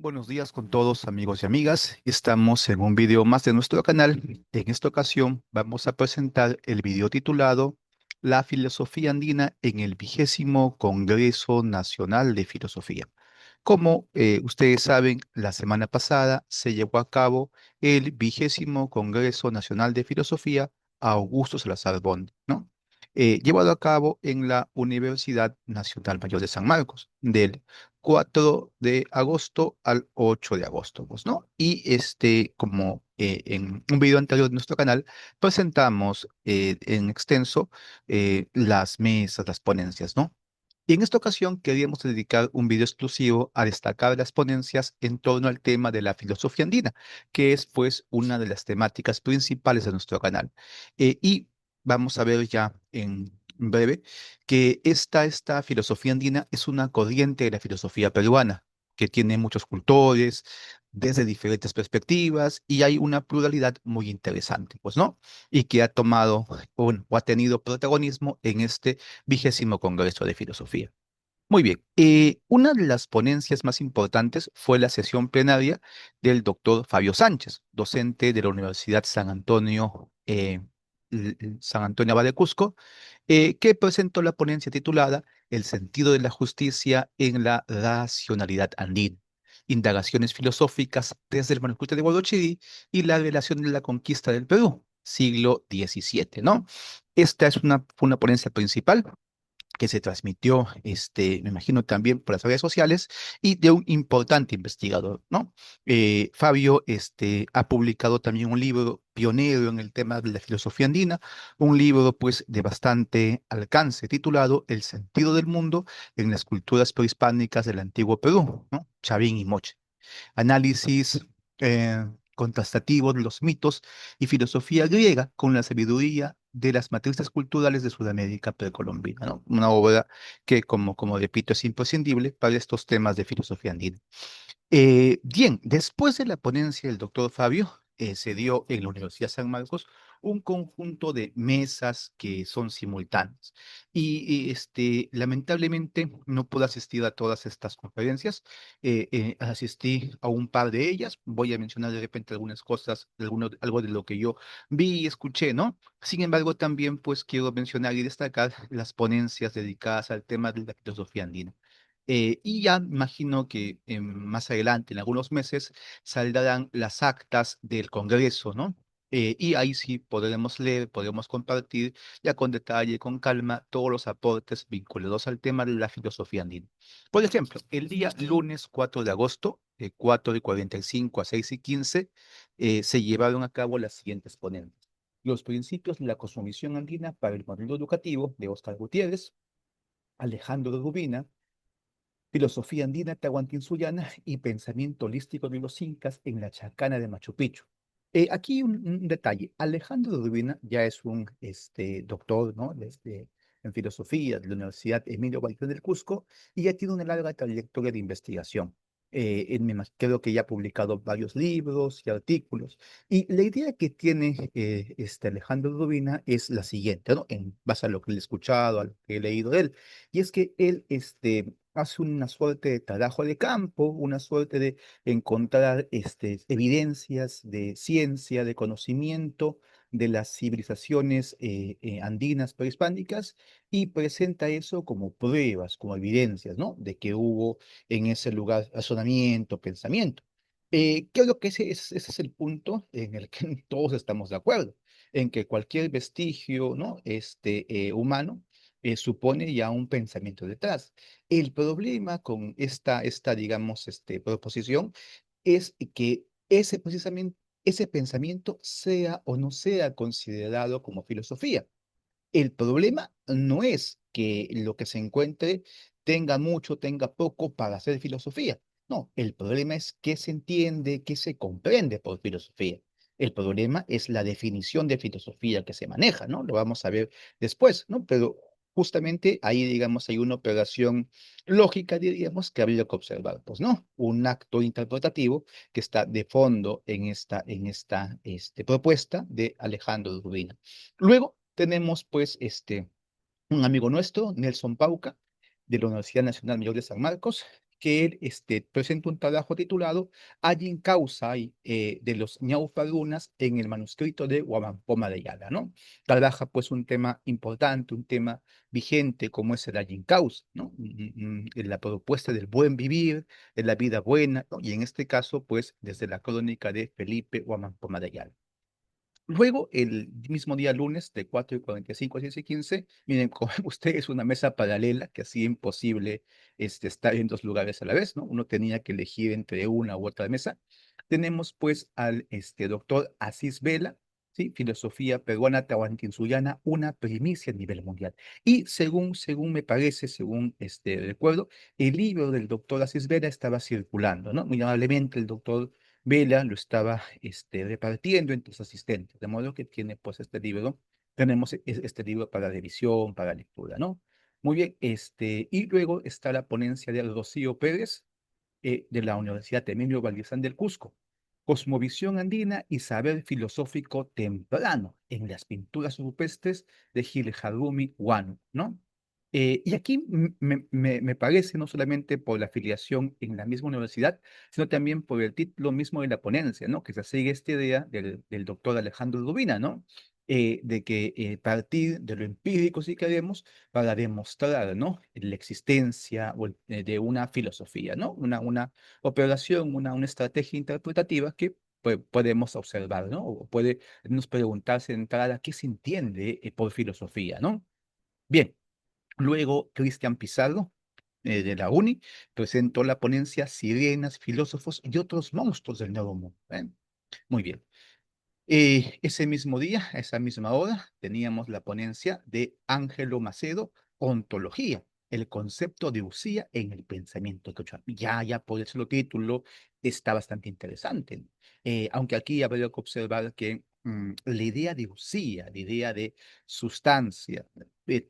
Buenos días con todos amigos y amigas. Estamos en un video más de nuestro canal. En esta ocasión vamos a presentar el video titulado La filosofía andina en el 20º Congreso Nacional de Filosofía. Como ustedes saben, la semana pasada se llevó a cabo el 20º Congreso Nacional de Filosofía Augusto Salazar Bond, ¿no? Llevado a cabo en la Universidad Nacional Mayor de San Marcos, del 4 de agosto al 8 de agosto, pues, ¿no? Y como en un video anterior de nuestro canal, presentamos en extenso las mesas, las ponencias, ¿no? Y en esta ocasión queríamos dedicar un video exclusivo a destacar las ponencias en torno al tema de la filosofía andina, que es pues una de las temáticas principales de nuestro canal. Y vamos a ver ya en breve que esta filosofía andina es una corriente de la filosofía peruana, que tiene muchos cultores desde diferentes perspectivas y hay una pluralidad muy interesante, pues, ¿no? Y que ha tomado, bueno, o ha tenido protagonismo en este 20º Congreso de Filosofía. Muy bien, una de las ponencias más importantes fue la sesión plenaria del doctor Fabio Sánchez, docente de la Universidad San Antonio, San Antonio Abad de Cusco, que presentó la ponencia titulada El sentido de la justicia en la racionalidad andina, indagaciones filosóficas desde el manuscrito de Guarochirí y la relación de la conquista del Perú, siglo XVII, ¿no? Esta es fue una ponencia principal que se transmitió, me imagino también por las redes sociales, y de un importante investigador, ¿no? Fabio, ha publicado también un libro pionero en el tema de la filosofía andina, un libro, pues, de bastante alcance, titulado El sentido del mundo en las culturas prehispánicas del antiguo Perú, ¿no? Chavín y Moche. Análisis contrastativo de los mitos y filosofía griega con la sabiduría de las matrices culturales de Sudamérica precolombina, ¿no? Una obra que, como repito, es imprescindible para estos temas de filosofía andina. Bien, después de la ponencia del doctor Fabio, se dio en la Universidad San Marcos un conjunto de mesas que son simultáneas. Lamentablemente no pude asistir a todas estas conferencias. Asistí a un par de ellas. Voy a mencionar de repente algunas cosas, algo de lo que yo vi y escuché, ¿no? Sin embargo, también pues quiero mencionar y destacar las ponencias dedicadas al tema de la filosofía andina. Y ya imagino que más adelante, en algunos meses, saldrán las actas del Congreso, ¿no? Y ahí sí podremos leer, podremos compartir ya con detalle, con calma, todos los aportes vinculados al tema de la filosofía andina. Por ejemplo, el día lunes 4 de agosto, de 4:45 a 6:15, se llevaron a cabo las siguientes ponencias. Los principios de la cosmovisión andina para el modelo educativo, de Óscar Gutiérrez, Alejandro Rubina, filosofía andina tahuantinsullana y pensamiento holístico de los incas en la chacana de Machu Picchu. Aquí un detalle. Alejandro Rubina ya es un doctor, ¿no? En filosofía de la Universidad Emilio Galvez del Cusco y ya tiene una larga trayectoria de investigación. Creo que ya ha publicado varios libros y artículos. Y la idea que tiene Alejandro Rubina es la siguiente, ¿no? En base a lo que le he escuchado, a lo que he leído de él. Y es que él hace una suerte de trabajo de campo, una suerte de encontrar evidencias de ciencia, de conocimiento de las civilizaciones andinas prehispánicas y presenta eso como pruebas, como evidencias, ¿no? De que hubo en ese lugar razonamiento, pensamiento. Creo que ese es el punto en el que todos estamos de acuerdo, en que cualquier vestigio, ¿no? Humano supone ya un pensamiento detrás. El problema con digamos, proposición es que precisamente, ese pensamiento sea o no sea considerado como filosofía. El problema no es que lo que se encuentre tenga mucho, tenga poco para hacer filosofía. No, el problema es qué se entiende, qué se comprende por filosofía. El problema es la definición de filosofía que se maneja, ¿no? Lo vamos a ver después, ¿no? Pero justamente ahí, digamos, hay una operación lógica, diríamos, que habría que observar, pues, ¿no? Un acto interpretativo que está de fondo en esta propuesta de Alejandro Rubina. Luego tenemos, pues, un amigo nuestro, Nelson Pauca, de la Universidad Nacional Mayor de San Marcos, que él presenta un trabajo titulado Allin Causa de los ñaufalunas en el manuscrito de Huamampoma de Yala, ¿no? Trabaja pues un tema importante, un tema vigente como es el Allin Causa, ¿no? En la propuesta del buen vivir, de la vida buena, ¿no? Y en este caso, pues, desde la crónica de Felipe Huamampoma de Ayala. Luego, el mismo día lunes, de 4:45 a 6:15, miren, como ven ustedes, una mesa paralela que hacía imposible estar en dos lugares a la vez, ¿no? Uno tenía que elegir entre una u otra mesa. Tenemos pues al doctor Asís Vela, ¿sí? Filosofía peruana tahuantinsullana, una primicia a nivel mundial. Y según me parece, según recuerdo, el libro del doctor Asís Vela estaba circulando, ¿no? Muy amablemente el doctor Vela lo estaba repartiendo entre sus asistentes, de modo que tiene pues este libro, tenemos este libro para revisión, para lectura, ¿no? Muy bien, y luego está la ponencia de Rocío Pérez, de la Universidad Emilio Valdizán del Cusco, Cosmovisión andina y saber filosófico temprano en las pinturas rupestres de Gil Harumi Wanu, ¿no? Y aquí me parece, no solamente por la afiliación en la misma universidad, sino también por el título mismo de la ponencia, ¿no? Que se sigue esta idea del doctor Alejandro Rubina, ¿no? De que partir de lo empírico, si queremos, para demostrar, ¿no? La existencia de una filosofía, ¿no? Una operación, una estrategia interpretativa que pues, podemos observar, ¿no? O puede nos preguntarse de entrada qué se entiende por filosofía, ¿no? Bien, luego Cristian Pizarro, de la UNI, presentó la ponencia Sirenas, filósofos y otros monstruos del nuevo mundo. ¿Eh? Muy bien. Ese mismo día, a esa misma hora, teníamos la ponencia de Ángelo Macedo, Ontología, el concepto de usía en el pensamiento quechua. Ya por eso el título está bastante interesante. Aunque aquí habría que observar que la idea de usía, la idea de sustancia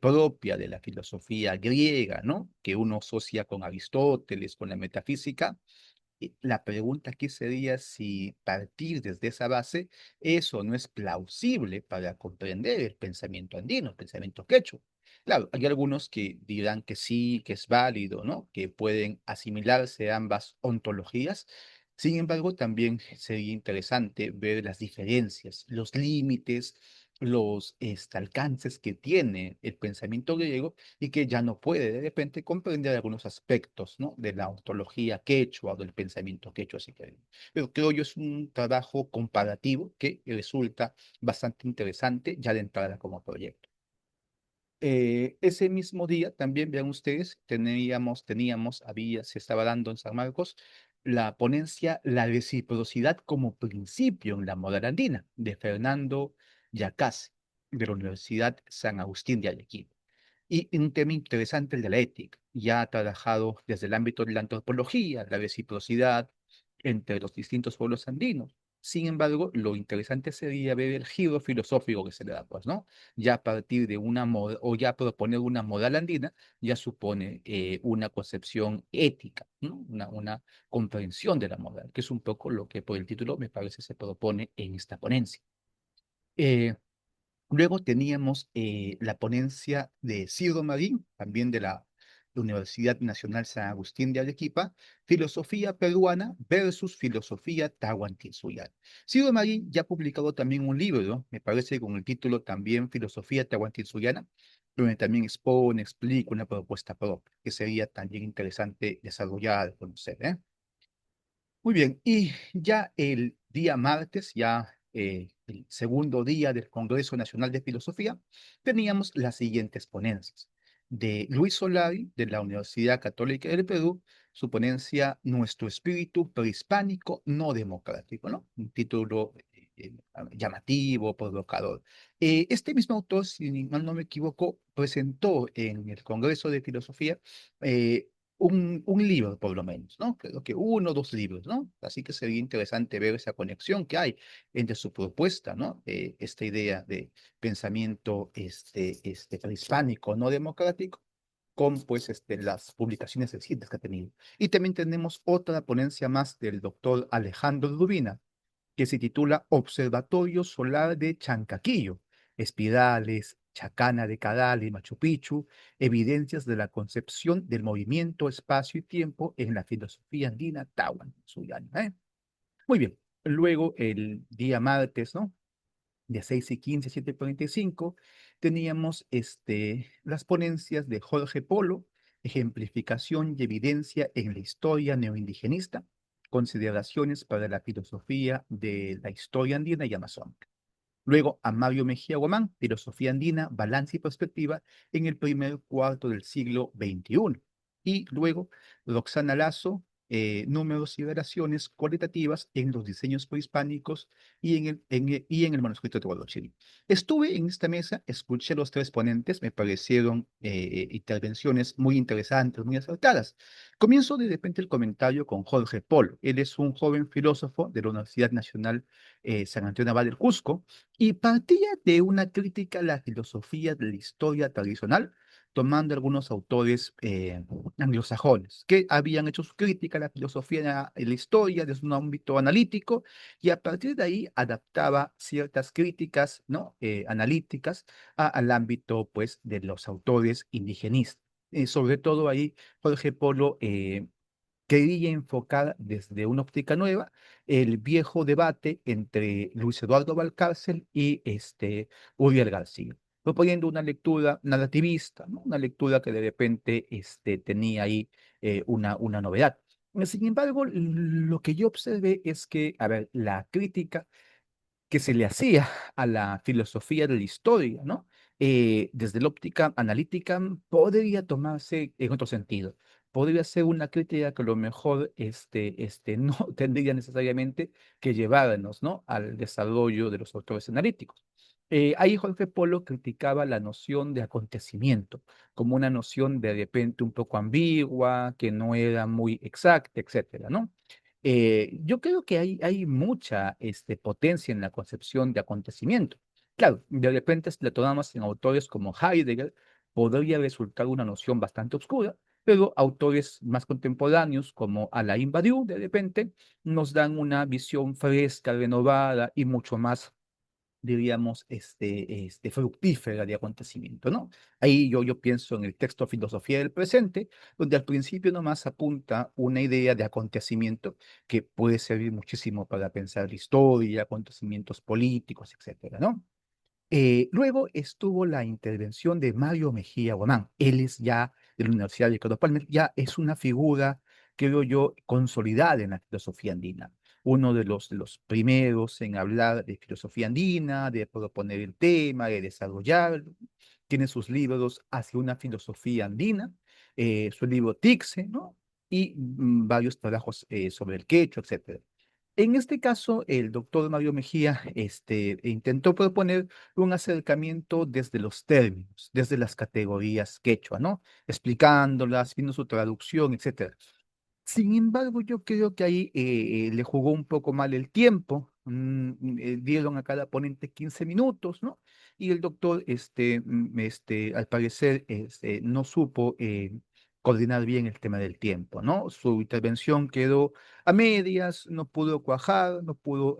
propia de la filosofía griega, ¿no? Que uno asocia con Aristóteles, con la metafísica, y la pregunta aquí sería si partir desde esa base, eso no es plausible para comprender el pensamiento andino, el pensamiento quechua. Claro, hay algunos que dirán que sí, que es válido, ¿no? Que pueden asimilarse ambas ontologías. Sin embargo, también sería interesante ver las diferencias, los límites, los alcances que tiene el pensamiento griego y que ya no puede de repente comprender algunos aspectos, ¿no? De la ontología quechua o del pensamiento quechua, si queremos. Pero creo yo es un trabajo comparativo que resulta bastante interesante ya de entrada como proyecto. Ese mismo día también, vean ustedes, se estaba dando en San Marcos la ponencia La reciprocidad como principio en la moral andina de Fernando Yacase de la Universidad San Agustín de Arequipa. Y un tema interesante, el de la ética. Ya ha trabajado desde el ámbito de la antropología, la reciprocidad entre los distintos pueblos andinos. Sin embargo, lo interesante sería ver el giro filosófico que se le da, pues, ¿no? Ya a partir de o ya proponer una moral andina, ya supone una concepción ética, ¿no? Una comprensión de la moral, que es un poco lo que por el título me parece se propone en esta ponencia. Eh, Luego teníamos la ponencia de Ciro Marín, también de la Universidad Nacional San Agustín de Arequipa, Filosofía peruana versus Filosofía tahuantinsullana. Ciro Marín ya ha publicado también un libro, me parece con el título también Filosofía tahuantinsullana, donde también expone, explica una propuesta propia, que sería también interesante desarrollar, conocer, ¿eh? Muy bien, y ya el día martes, ya el segundo día del Congreso Nacional de Filosofía, teníamos las siguientes ponencias. De Luis Solari, de la Universidad Católica del Perú, su ponencia Nuestro espíritu prehispánico no democrático, ¿no? Un título llamativo, provocador. Este mismo autor, si mal no me equivoco, presentó en el Congreso de Filosofía eh, un libro, por lo menos, ¿no? Creo que uno o dos libros, ¿no? Así que sería interesante ver esa conexión que hay entre su propuesta, ¿no? Esta idea de pensamiento prehispánico, no democrático, con pues las publicaciones recientes que ha tenido. Y también tenemos otra ponencia más del doctor Alejandro Rubina, que se titula Observatorio Solar de Chancaquillo, espirales, Chacana de Cadal y Machu Picchu, evidencias de la concepción del movimiento, espacio y tiempo en la filosofía andina Tawan, Suyana, ¿eh? Muy bien. Luego, el día martes, ¿no? De 6:15 a 7:45, teníamos las ponencias de Jorge Polo, ejemplificación y evidencia en la historia neoindigenista, consideraciones para la filosofía de la historia andina y amazónica. Luego a Mario Mejía Guamán, Filosofía Andina, Balance y Perspectiva en el primer cuarto del siglo XXI. Y luego Roxana Lazo, Números y Relaciones Cualitativas en los diseños prehispánicos y en el manuscrito de Guadalquivir. Estuve en esta mesa, escuché a los tres ponentes, me parecieron intervenciones muy interesantes, muy acertadas. Comienzo de repente el comentario con Jorge Polo. Él es un joven filósofo de la Universidad Nacional San Antonio Abad del Cusco, y partía de una crítica a la filosofía de la historia tradicional, tomando algunos autores anglosajones que habían hecho su crítica a la filosofía de la historia desde un ámbito analítico, y a partir de ahí adaptaba ciertas críticas, ¿no? Analíticas al ámbito, pues, de los autores indigenistas. Sobre todo ahí, Jorge Polo quería enfocar desde una óptica nueva el viejo debate entre Luis Eduardo Valcárcel y Uriel García, proponiendo una lectura narrativista, ¿no? Una lectura que de repente tenía ahí una novedad. Sin embargo, lo que yo observé es que, a ver, la crítica que se le hacía a la filosofía de la historia, ¿no? Desde la óptica analítica podría tomarse en otro sentido. Podría ser una crítica que a lo mejor no tendría necesariamente que llevarnos, ¿no? Al desarrollo de los autores analíticos. Ahí Jorge Polo criticaba la noción de acontecimiento como una noción de repente un poco ambigua, que no era muy exacta, etcétera, ¿no? Yo creo que hay mucha potencia en la concepción de acontecimiento. Claro, de repente si la tomamos en autores como Heidegger, podría resultar una noción bastante oscura, pero autores más contemporáneos como Alain Badiou, de repente, nos dan una visión fresca, renovada y mucho más, diríamos, fructífera de acontecimiento, ¿no? Ahí yo pienso en el texto Filosofía del Presente, donde al principio nomás apunta una idea de acontecimiento que puede servir muchísimo para pensar la historia, acontecimientos políticos, etcétera, ¿no? Luego estuvo la intervención de Mario Mejía Guamán. Él es ya de la Universidad de Ricardo Palmer, ya es una figura, creo yo, consolidada en la filosofía andina. Uno de los primeros en hablar de filosofía andina, de proponer el tema, de desarrollarlo. Tiene sus libros Hacia una filosofía andina, su libro Tixe, ¿no? Y varios trabajos sobre el quechua, etcétera. En este caso, el doctor Mario Mejía intentó proponer un acercamiento desde los términos, desde las categorías quechua, ¿no? Explicándolas, viendo su traducción, etcétera. Sin embargo, yo creo que ahí le jugó un poco mal el tiempo. Dieron a cada ponente 15 minutos, ¿no? Y el doctor, al parecer, no supo coordinar bien el tema del tiempo, ¿no? Su intervención quedó a medias, no pudo cuajar, no pudo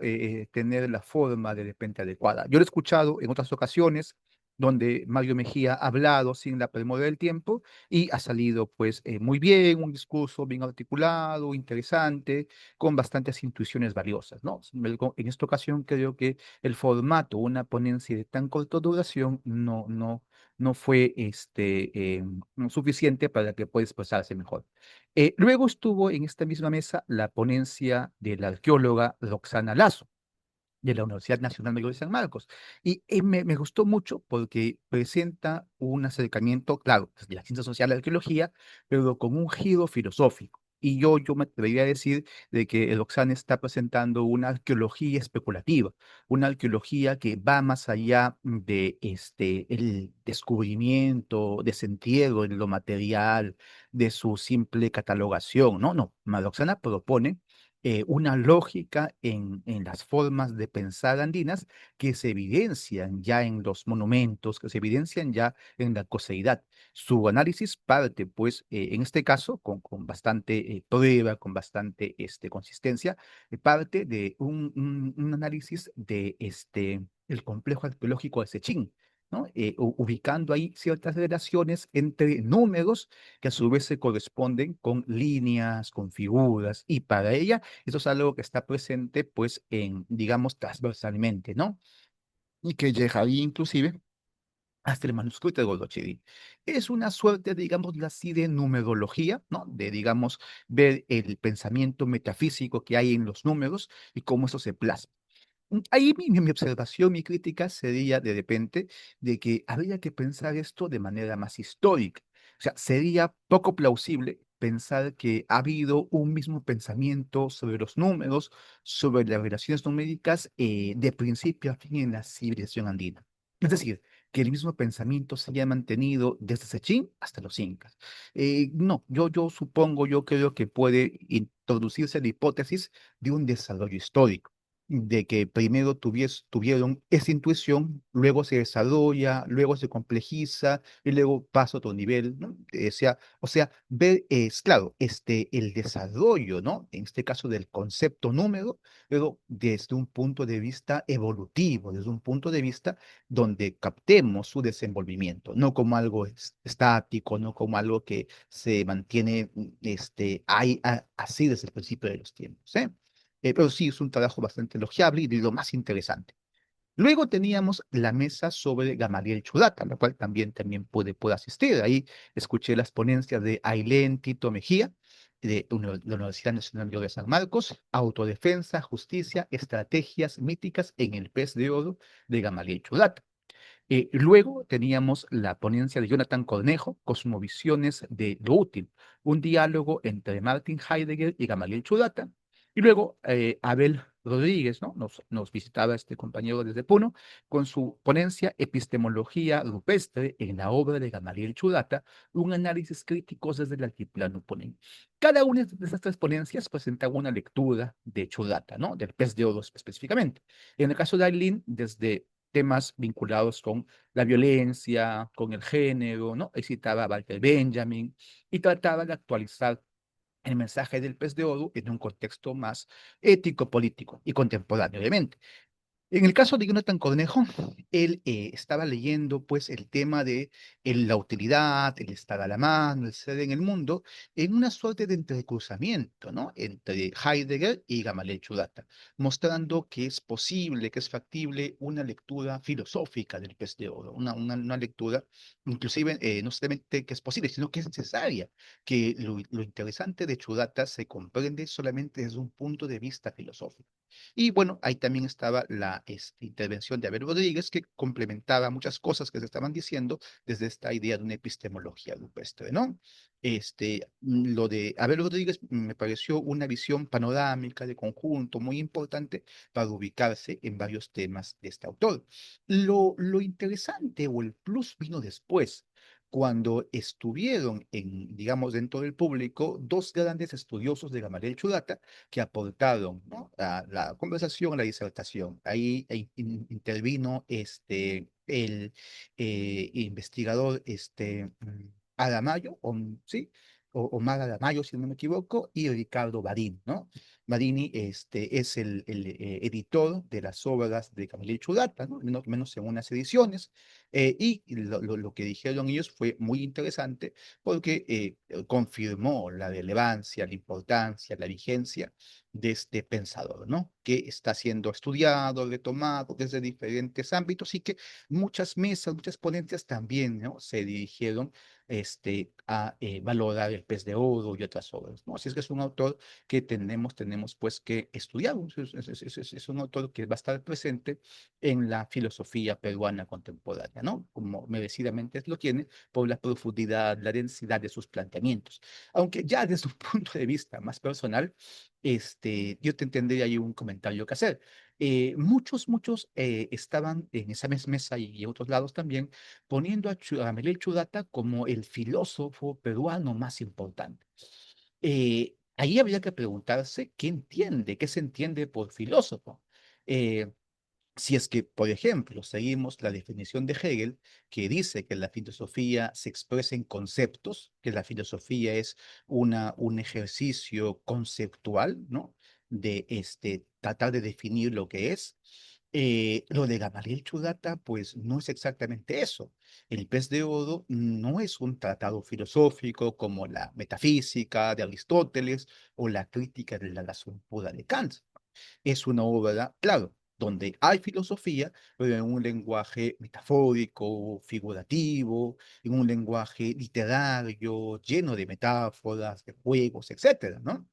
tener la forma de repente adecuada. Yo lo he escuchado en otras ocasiones donde Mario Mejía ha hablado sin la premura del tiempo y ha salido pues muy bien, un discurso bien articulado, interesante, con bastantes intuiciones valiosas, ¿no? Sin embargo, en esta ocasión creo que el formato, una ponencia de tan corta duración, no fue suficiente para que pueda expresarse mejor. Luego estuvo en esta misma mesa la ponencia de la arqueóloga Roxana Lazo de la Universidad Nacional Mayor de San Marcos. Y me gustó mucho porque presenta un acercamiento, claro, de la ciencia social, la arqueología, pero con un giro filosófico. Y yo me atrevería a decir de que el Oxana está presentando una arqueología especulativa, una arqueología que va más allá de el descubrimiento, desentierro en lo material, de su simple catalogación. No, no. Roxana propone una lógica en las formas de pensar andinas que se evidencian ya en los monumentos, que se evidencian ya en la coseidad. Su análisis parte, pues, en este caso, con bastante prueba, con bastante consistencia, parte de un análisis de el complejo arqueológico de Sechín, ¿no? Ubicando ahí ciertas relaciones entre números que a su vez se corresponden con líneas, con figuras, y para ella eso es algo que está presente, pues, digamos, transversalmente, ¿no? Y que llegaría inclusive hasta el manuscrito de Goldochedi. Es una suerte, digamos así, de numerología, ¿no? De, digamos, ver el pensamiento metafísico que hay en los números y cómo eso se plasma. Ahí mi observación, mi crítica sería de repente de que habría que pensar esto de manera más histórica. O sea, sería poco plausible pensar que ha habido un mismo pensamiento sobre los números, sobre las relaciones numéricas, de principio a fin en la civilización andina. Es decir, que el mismo pensamiento se haya mantenido desde Sechín hasta los incas. No, yo supongo, yo creo que puede introducirse la hipótesis de un desarrollo histórico, de que primero tuvieron esa intuición, luego se desarrolla, luego se complejiza y luego pasa a otro nivel, ¿no? O sea, ver, es claro, el desarrollo, ¿no? En este caso del concepto número, pero desde un punto de vista evolutivo, desde un punto de vista donde captemos su desenvolvimiento, no como algo estático, no como algo que se mantiene, así desde el principio de los tiempos, ¿eh? Pero sí, es un trabajo bastante elogiable y de lo más interesante. Luego teníamos la mesa sobre Gamaliel Churata, la cual pude asistir. Ahí escuché las ponencias de Ailén Tito Mejía, de la Universidad Nacional de San Marcos, Autodefensa, Justicia, Estrategias Míticas en el Pez de Oro de Gamaliel Churata. Luego teníamos la ponencia de Jonathan Cornejo, Cosmovisiones de lo útil, un diálogo entre Martin Heidegger y Gamaliel Churata. Y luego Abel Rodríguez, ¿no? Nos visitaba este compañero desde Puno con su ponencia Epistemología rupestre en la obra de Gamaliel Churata, un análisis crítico desde el altiplano ponente. Cada una de estas tres ponencias presentaba una lectura de Churata, ¿no? Del pez de oro específicamente. En el caso de Aileen, desde temas vinculados con la violencia, con el género, ¿no? Ahí citaba a Walter Benjamin y trataba de actualizar el mensaje del pez de oro en un contexto más ético, político y contemporáneo, obviamente. En el caso de Jonathan Cornejo, él estaba leyendo pues el tema de la utilidad, el estar a la mano, el ser en el mundo, en una suerte de entrecruzamiento, ¿no? Entre Heidegger y Gamaliel Churata, mostrando que es posible, que es factible una lectura filosófica del pez de oro, una lectura inclusive no solamente que es posible, sino que es necesaria, que lo interesante de Churata se comprende solamente desde un punto de vista filosófico. Y bueno, ahí también estaba la intervención de Abel Rodríguez, que complementaba muchas cosas que se estaban diciendo desde esta idea de una epistemología rupestre, ¿no? Lo de Abel Rodríguez me pareció una visión panorámica de conjunto muy importante para ubicarse en varios temas de este autor. Lo interesante o el plus vino después, cuando estuvieron digamos, dentro del público, dos grandes estudiosos de Gamaliel Churata, que aportaron, ¿no? A la conversación, a la disertación. Ahí intervino el investigador Aramayo, ¿sí? Omar Aramayo, si no me equivoco, y Ricardo Barín, ¿no? Marini es el editor de las obras de Camilo Churata, ¿no? Menos en unas ediciones, y lo que dijeron ellos fue muy interesante porque confirmó la relevancia, la importancia, la vigencia de este pensador, ¿no? Que está siendo estudiado, retomado desde diferentes ámbitos y que muchas mesas, muchas ponencias también, ¿no? Se dirigieron a valorar el pez de oro y otras obras, ¿no? Así es que es un autor que tenemos pues que estudiar, es un autor que va a estar presente en la filosofía peruana contemporánea, ¿no? Como merecidamente lo tiene por la profundidad, la densidad de sus planteamientos. Aunque ya desde un punto de vista más personal, yo te tendría ahí un comentario que hacer. Muchos estaban en esa mesa y en otros lados también poniendo a Miguel Churata como el filósofo peruano más importante. Ahí habría que preguntarse qué entiende, qué se entiende por filósofo. Eh, si es que, por ejemplo, seguimos la definición de Hegel, que dice que la filosofía se expresa en conceptos, que la filosofía es un ejercicio conceptual, ¿no? De tratar de definir lo que es. Lo de Gamaliel Chudata, pues no es exactamente eso. El pez de oro no es un tratado filosófico como la metafísica de Aristóteles o la crítica de la razón pura de Kant. Es una obra, claro, donde hay filosofía, pero en un lenguaje metafórico, figurativo, en un lenguaje literario, lleno de metáforas, de juegos, etcétera, ¿no?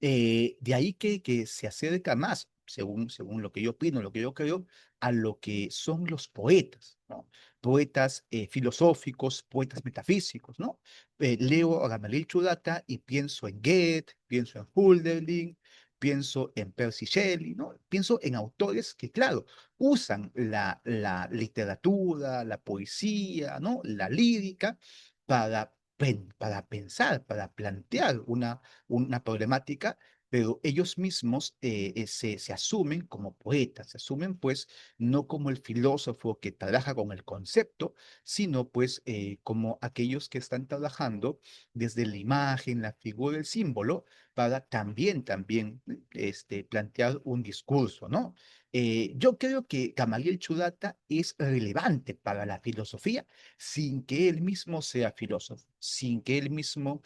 De ahí que se acerca más, según lo que yo opino, lo que yo creo, a lo que son los poetas, ¿no? Poetas filosóficos, poetas metafísicos, ¿no? Leo a Gamaliel Churata y pienso en Goethe, pienso en Hölderlin, pienso en Percy Shelley, ¿no? Pienso en autores que, claro, usan la literatura, la poesía, ¿no? La lírica para pensar, para plantear una problemática, pero ellos mismos se asumen como poetas, se asumen pues no como el filósofo que trabaja con el concepto, sino pues como aquellos que están trabajando desde la imagen, la figura, el símbolo, para también plantear un discurso, ¿no? Yo creo que Gamaliel Churata es relevante para la filosofía sin que él mismo sea filósofo, sin que él mismo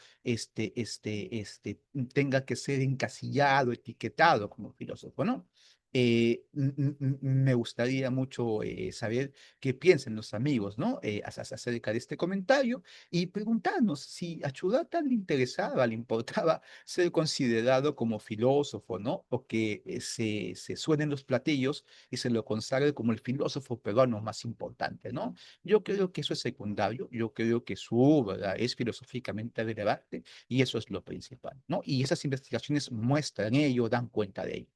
tenga que ser encasillado, etiquetado como filósofo, ¿no? Me gustaría mucho saber qué piensan los amigos, ¿no? Acerca de este comentario y preguntarnos si a Chudata le interesaba, le importaba ser considerado como filósofo, ¿no? O que se suenen los platillos y se lo consagre como el filósofo peruano más importante, ¿no? Yo creo que eso es secundario, yo creo que su obra es filosóficamente relevante y eso es lo principal, ¿no? Y esas investigaciones muestran ello, dan cuenta de ello.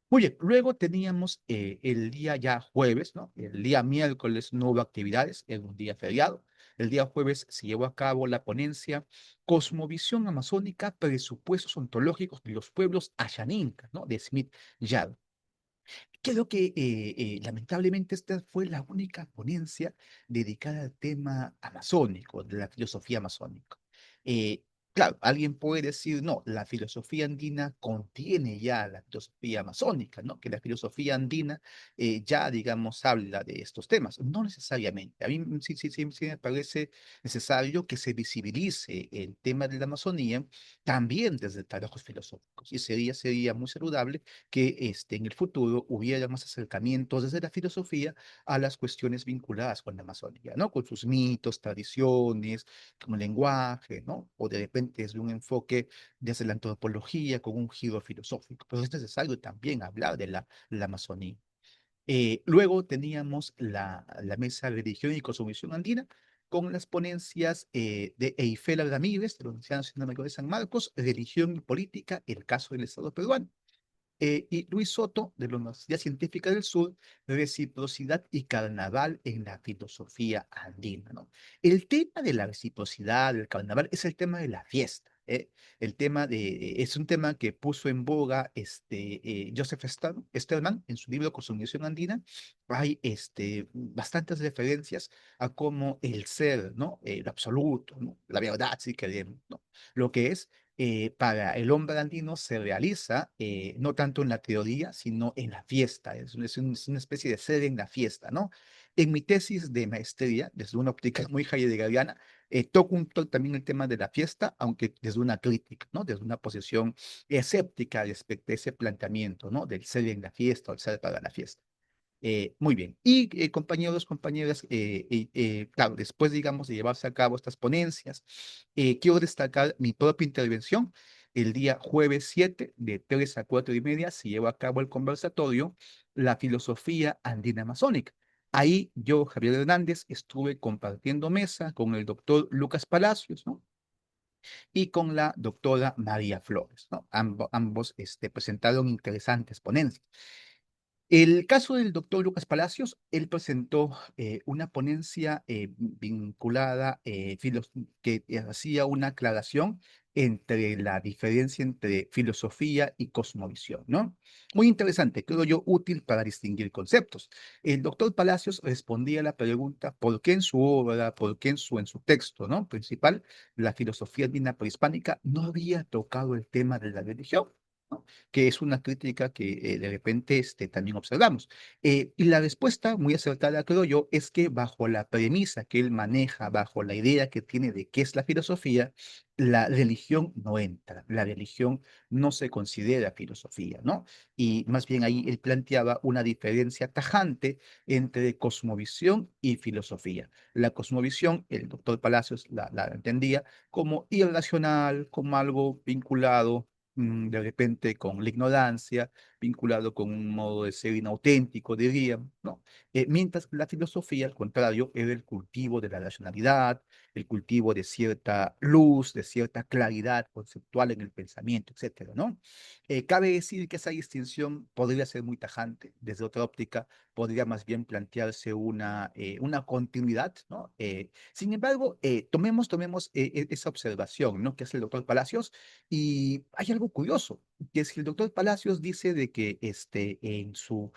Muy bien, luego teníamos el día ya jueves, ¿no? El día miércoles no hubo actividades, era un día feriado. El día jueves se llevó a cabo la ponencia Cosmovisión Amazónica, Presupuestos Ontológicos de los Pueblos Ashaninka, ¿no? De Smith Yard. Creo que lamentablemente esta fue la única ponencia dedicada al tema amazónico, de la filosofía amazónica. Eh, claro, alguien puede decir, no, la filosofía andina contiene ya la filosofía amazónica, ¿no? Que la filosofía andina ya, digamos, habla de estos temas. No necesariamente. A mí sí me parece necesario que se visibilice el tema de la Amazonía también desde trabajos filosóficos. Y sería muy saludable que en el futuro hubiera más acercamientos desde la filosofía a las cuestiones vinculadas con la Amazonía, ¿no? Con sus mitos, tradiciones, con el lenguaje, ¿no? O de repente desde un enfoque desde la antropología con un giro filosófico. Pero es necesario también hablar de la Amazonía. Luego teníamos la mesa de religión y cosmovisión andina con las ponencias de Eifela Ramírez, de la Universidad Nacional Mayor de San Marcos, Religión y Política, el caso del Estado peruano y Luis Soto, de la Universidad Científica del Sur, Reciprocidad y Carnaval en la filosofía andina, ¿no? El tema de la reciprocidad, del carnaval, es el tema de la fiesta. Es un tema que puso en boga Joseph Sterman en su libro Cosmovisión Andina. Hay bastantes referencias a cómo el ser, ¿no? Lo absoluto, ¿no? La verdad, si queremos, ¿no? Lo que es para el hombre andino se realiza no tanto en la teoría, sino en la fiesta. Es una especie de ser en la fiesta, ¿no? En mi tesis de maestría, desde una óptica muy heideggeriana, toco también el tema de la fiesta, aunque desde una crítica, ¿no? Desde una posición escéptica respecto a ese planteamiento, ¿no? Del ser en la fiesta o el ser para la fiesta. Muy bien. Y compañeros, compañeras, claro, después, digamos, de llevarse a cabo estas ponencias, quiero destacar mi propia intervención. El día jueves 7, de 3 a 4:30, se llevó a cabo el conversatorio La filosofía andina amazónica. Ahí yo, Javier Hernández, estuve compartiendo mesa con el doctor Lucas Palacios, ¿no? Y con la doctora María Flores, ¿no? Ambos presentaron interesantes ponencias. El caso del doctor Lucas Palacios, él presentó una ponencia vinculada, que hacía una aclaración entre la diferencia entre filosofía y cosmovisión, ¿no? Muy interesante, creo yo, útil para distinguir conceptos. El doctor Palacios respondía a la pregunta por qué en su obra, por qué en su texto, ¿no? Principal, la filosofía andina prehispánica no había tocado el tema de la religión. ¿no? Que es una crítica que de repente también observamos. Y la respuesta muy acertada, creo yo, es que bajo la premisa que él maneja, bajo la idea que tiene de qué es la filosofía, la religión no entra, la religión no se considera filosofía, ¿no? Y más bien ahí él planteaba una diferencia tajante entre cosmovisión y filosofía. La cosmovisión, el doctor Palacios la entendía como irracional, como algo vinculado de repente con la ignorancia, vinculado con un modo de ser inauténtico, diría, ¿no? Mientras que la filosofía, al contrario, era el cultivo de la racionalidad, el cultivo de cierta luz, de cierta claridad conceptual en el pensamiento, etcétera, ¿no? Cabe decir que esa distinción podría ser muy tajante. Desde otra óptica, podría más bien plantearse una continuidad, ¿no? Sin embargo, tomemos esa observación, ¿no? Que hace el doctor Palacios, y hay algo curioso, que es que el doctor Palacios dice de que en su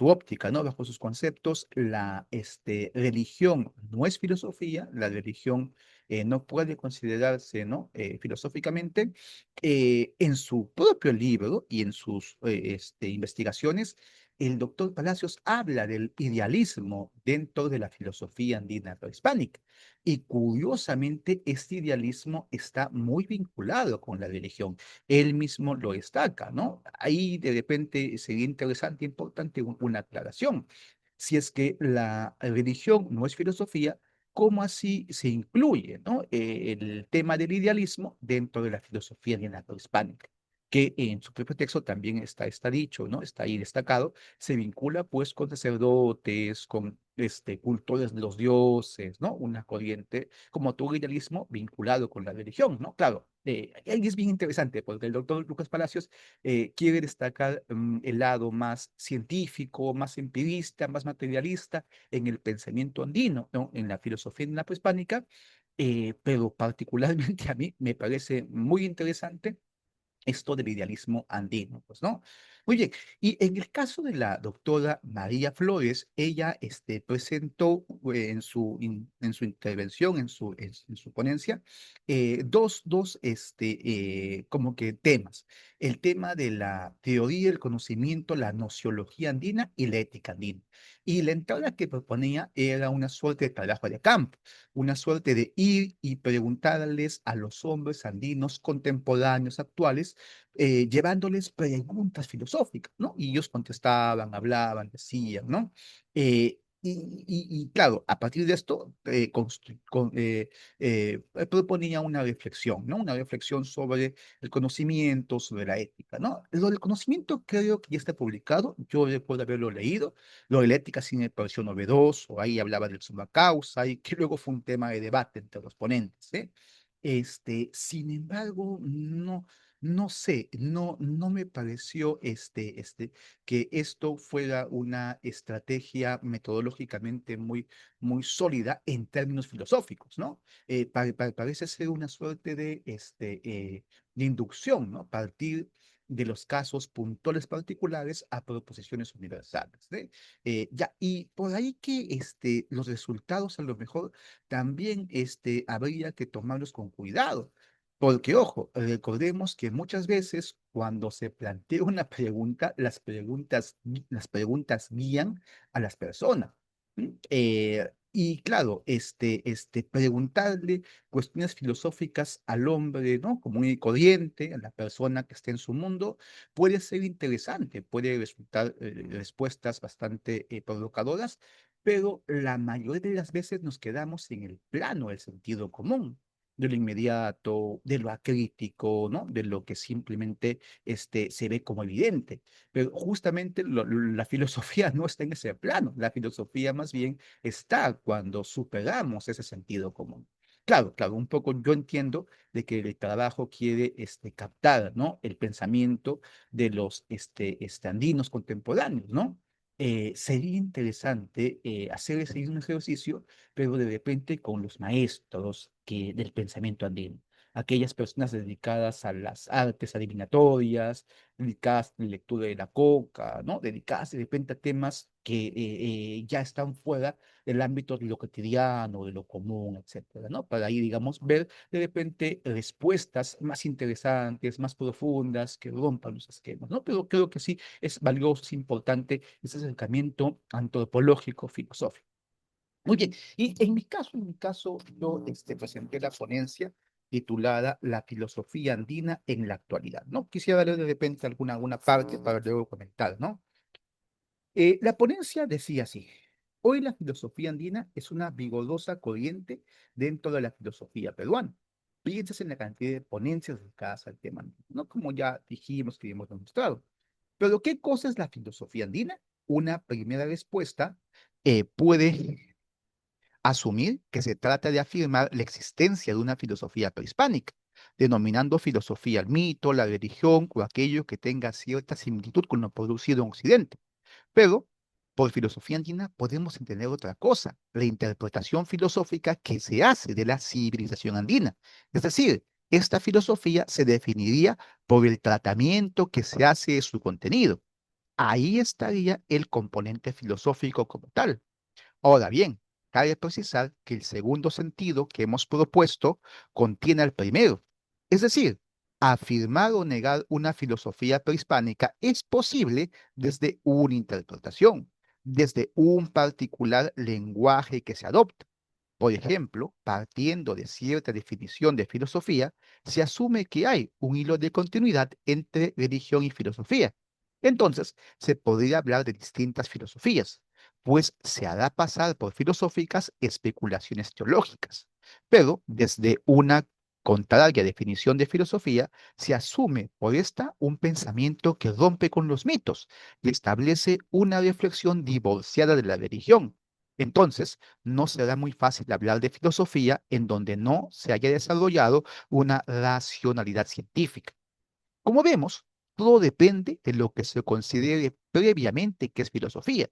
óptica, ¿no? Bajo sus conceptos, la religión no es filosofía, la religión no puede considerarse, ¿no? Filosóficamente, en su propio libro y en sus investigaciones, el doctor Palacios habla del idealismo dentro de la filosofía andina prehispánica. Y curiosamente, este idealismo está muy vinculado con la religión. Él mismo lo destaca, ¿no? Ahí de repente sería interesante, importante una aclaración. Si es que la religión no es filosofía, ¿cómo así se incluye, ¿no? El tema del idealismo dentro de la filosofía hispánica? Que en su propio texto también está dicho, ¿no? Está ahí destacado, se vincula pues con sacerdotes, con cultores de los dioses, ¿no? Una corriente como todo idealismo vinculado con la religión, ¿no? Claro, ahí es bien interesante porque el doctor Lucas Palacios quiere destacar el lado más científico, más empirista, más materialista en el pensamiento andino, ¿no? En la filosofía en la prehispánica, pero particularmente a mí me parece muy interesante esto del idealismo andino, pues, ¿no? Muy bien, y en el caso de la doctora María Flores, ella presentó en su intervención, en su ponencia, como que temas. El tema de la teoría, el conocimiento, la nociología andina y la ética andina. Y la entrada que proponía era una suerte de trabajo de campo, una suerte de ir y preguntarles a los hombres andinos contemporáneos actuales, llevándoles preguntas filosóficas, ¿no? Y ellos contestaban, hablaban, decían, ¿no? Y claro, a partir de esto proponía una reflexión, ¿no? Una reflexión sobre el conocimiento, sobre la ética, ¿no? Lo del conocimiento creo que ya está publicado, yo recuerdo haberlo leído, lo de la ética sí me pareció novedoso, ahí hablaba del suma causa, y que luego fue un tema de debate entre los ponentes, ¿eh? Sin embargo, no sé, no me pareció que esto fuera una estrategia metodológicamente muy sólida en términos filosóficos, ¿no? Parece ser una suerte de inducción, ¿no? Partir de los casos puntuales particulares a proposiciones universales, ¿eh? Ya, y por ahí que los resultados a lo mejor también habría que tomarlos con cuidado. Porque, ojo, recordemos que muchas veces cuando se plantea una pregunta, las preguntas guían a las personas. ¿M? Y claro, preguntarle cuestiones filosóficas al hombre, ¿no? Común y corriente, a la persona que esté en su mundo, puede ser interesante, puede resultar respuestas bastante provocadoras, pero la mayoría de las veces nos quedamos en el plano del sentido común, de lo inmediato, de lo acrítico, ¿no? De lo que simplemente se ve como evidente. Pero justamente la filosofía no está en ese plano. La filosofía más bien está cuando superamos ese sentido común. Claro, claro, un poco yo entiendo de que el trabajo quiere captar, ¿no? El pensamiento de los andinos contemporáneos, ¿no? Sería interesante hacer ese mismo ejercicio, pero de repente con los maestros del pensamiento andino. aquellas personas dedicadas a las artes adivinatorias, dedicadas a la lectura de la coca, ¿no? Dedicadas de repente a temas que ya están fuera del ámbito de lo cotidiano, de lo común, etcétera, ¿no? Para ahí, digamos, ver de repente respuestas más interesantes, más profundas, que rompan los esquemas, ¿no? Pero creo que sí es valioso, es importante ese acercamiento antropológico, filosófico. Muy bien, y en mi caso, yo presenté la ponencia titulada La filosofía andina en la actualidad, ¿no? Quisiera leer de repente alguna parte para luego comentar, ¿no? La ponencia decía así: hoy la filosofía andina es una vigorosa corriente dentro de la filosofía peruana. Piensas en la cantidad de ponencias dedicadas al tema, ¿no? Como ya dijimos que hemos demostrado. Pero, ¿qué cosa es la filosofía andina? Una primera respuesta puede asumir que se trata de afirmar la existencia de una filosofía prehispánica, denominando filosofía al mito, la religión o aquello que tenga cierta similitud con lo producido en Occidente. Pero, por filosofía andina podemos entender otra cosa: la interpretación filosófica que se hace de la civilización andina. Es decir, esta filosofía se definiría por el tratamiento que se hace de su contenido. Ahí estaría el componente filosófico como tal. Ahora bien, cabe precisar que el segundo sentido que hemos propuesto contiene al primero. Es decir, afirmar o negar una filosofía prehispánica es posible desde una interpretación, desde un particular lenguaje que se adopta. Por ejemplo, partiendo de cierta definición de filosofía, se asume que hay un hilo de continuidad entre religión y filosofía. Entonces, se podría hablar de distintas filosofías, pues se hará pasar por filosóficas especulaciones teológicas. Pero desde una contraria definición de filosofía, se asume por esta un pensamiento que rompe con los mitos y establece una reflexión divorciada de la religión. Entonces, no será muy fácil hablar de filosofía en donde no se haya desarrollado una racionalidad científica. Como vemos, todo depende de lo que se considere previamente que es filosofía,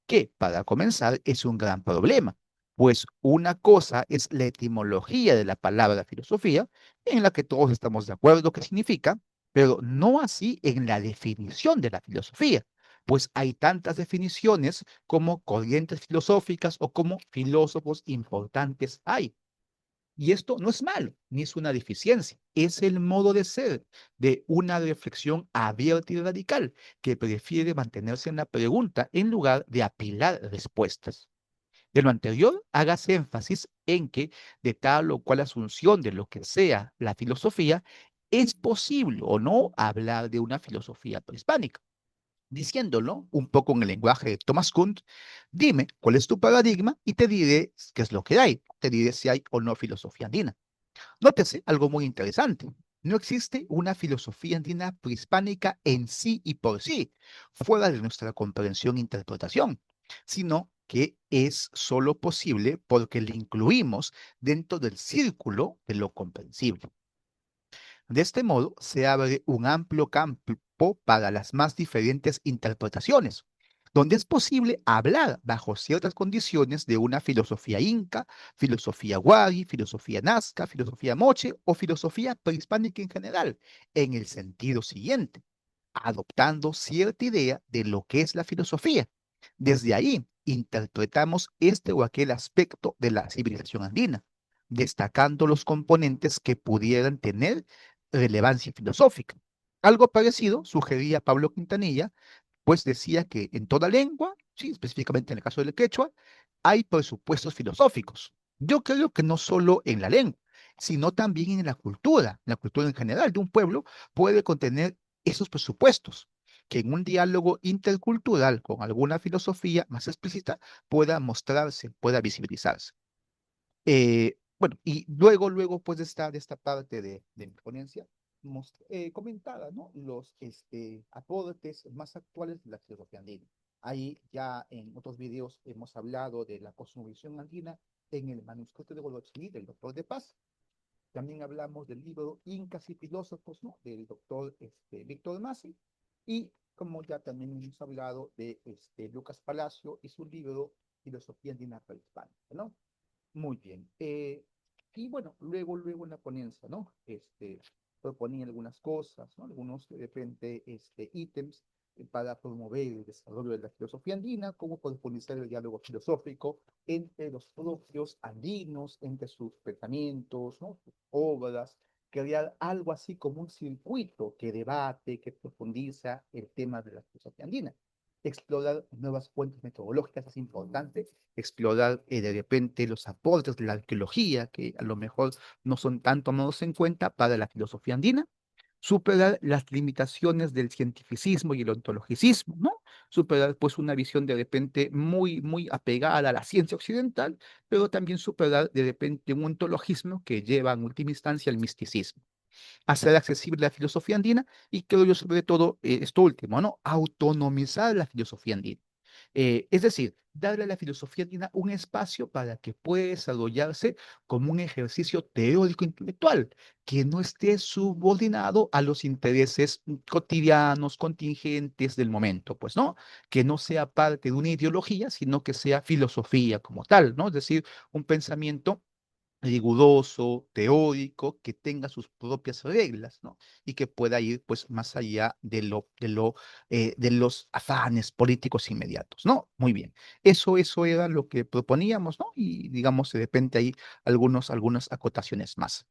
que para comenzar es un gran problema, pues una cosa es la etimología de la palabra filosofía, en la que todos estamos de acuerdo que significa, pero no así en la definición de la filosofía, pues hay tantas definiciones como corrientes filosóficas o como filósofos importantes hay. Y esto no es malo, ni es una deficiencia, es el modo de ser de una reflexión abierta y radical que prefiere mantenerse en la pregunta en lugar de apilar respuestas. De lo anterior, hágase énfasis en que de tal o cual asunción de lo que sea la filosofía, es posible o no hablar de una filosofía prehispánica. Diciéndolo un poco en el lenguaje de Thomas Kuhn, dime cuál es tu paradigma y te diré qué es lo que hay. Te diré si hay o no filosofía andina. Nótese algo muy interesante. No existe una filosofía andina prehispánica en sí y por sí, fuera de nuestra comprensión e interpretación, sino que es solo posible porque la incluimos dentro del círculo de lo comprensible. De este modo, se abre un amplio campo para las más diferentes interpretaciones, donde es posible hablar bajo ciertas condiciones de una filosofía inca, filosofía wari, filosofía nazca, filosofía moche o filosofía prehispánica en general, en el sentido siguiente: adoptando cierta idea de lo que es la filosofía. Desde ahí interpretamos este o aquel aspecto de la civilización andina, destacando los componentes que pudieran tener relevancia filosófica. Algo parecido sugería Pablo Quintanilla, pues decía que en toda lengua, sí, específicamente en el caso del quechua, hay presupuestos filosóficos. Yo creo que no solo en la lengua, sino también en la cultura en general de un pueblo puede contener esos presupuestos, que en un diálogo intercultural con alguna filosofía más explícita pueda mostrarse, pueda visibilizarse. Bueno, y luego, pues de esta parte de mi ponencia, comentaba, ¿no? Los aportes más actuales de la filosofía andina. Ahí ya en otros videos hemos hablado de la cosmovisión andina en el manuscrito de Golotzini, del doctor de Paz. También hablamos del libro Incas y Filósofos, ¿no? Del doctor Víctor Masi. Y como ya también hemos hablado de Lucas Palacio y su libro Filosofía Andina Prehispánica, ¿no? Muy bien. Y bueno, luego en la ponencia, ¿no? Proponía algunas cosas, ¿no? Algunos, de repente, ítems para promover el desarrollo de la filosofía andina, como profundizar el diálogo filosófico entre los propios andinos, entre sus pensamientos, ¿no? Sus obras, crear algo así como un circuito que debate, que profundiza el tema de la filosofía andina. Explorar nuevas fuentes metodológicas es importante, explorar de repente los aportes de la arqueología, que a lo mejor no son tan tomados en cuenta para la filosofía andina, superar las limitaciones del cientificismo y el ontologicismo, ¿no? Superar pues una visión de repente muy apegada a la ciencia occidental, pero también superar de repente un ontologismo que lleva en última instancia al misticismo, hacer accesible la filosofía andina y creo yo sobre todo esto último, ¿no? Autonomizar la filosofía andina. Es decir, darle a la filosofía andina un espacio para que pueda desarrollarse como un ejercicio teórico intelectual, que no esté subordinado a los intereses cotidianos, contingentes del momento, pues, ¿no? Que no sea parte de una ideología, sino que sea filosofía como tal, ¿no? Es decir, un pensamiento riguroso, teórico, que tenga sus propias reglas, ¿no? Y que pueda ir pues más allá de los afanes políticos inmediatos, ¿no? Muy bien. Eso era lo que proponíamos, ¿no? Y digamos, de repente hay algunas acotaciones más.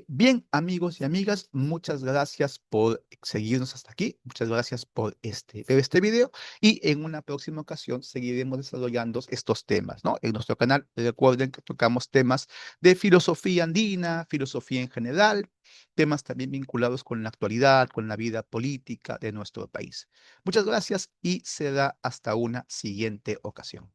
Bien, amigos y amigas, muchas gracias por seguirnos hasta aquí. Muchas gracias por ver este video y en una próxima ocasión seguiremos desarrollando estos temas, ¿no? En nuestro canal, recuerden que tocamos temas de filosofía andina, filosofía en general, temas también vinculados con la actualidad, con la vida política de nuestro país. Muchas gracias y será hasta una siguiente ocasión.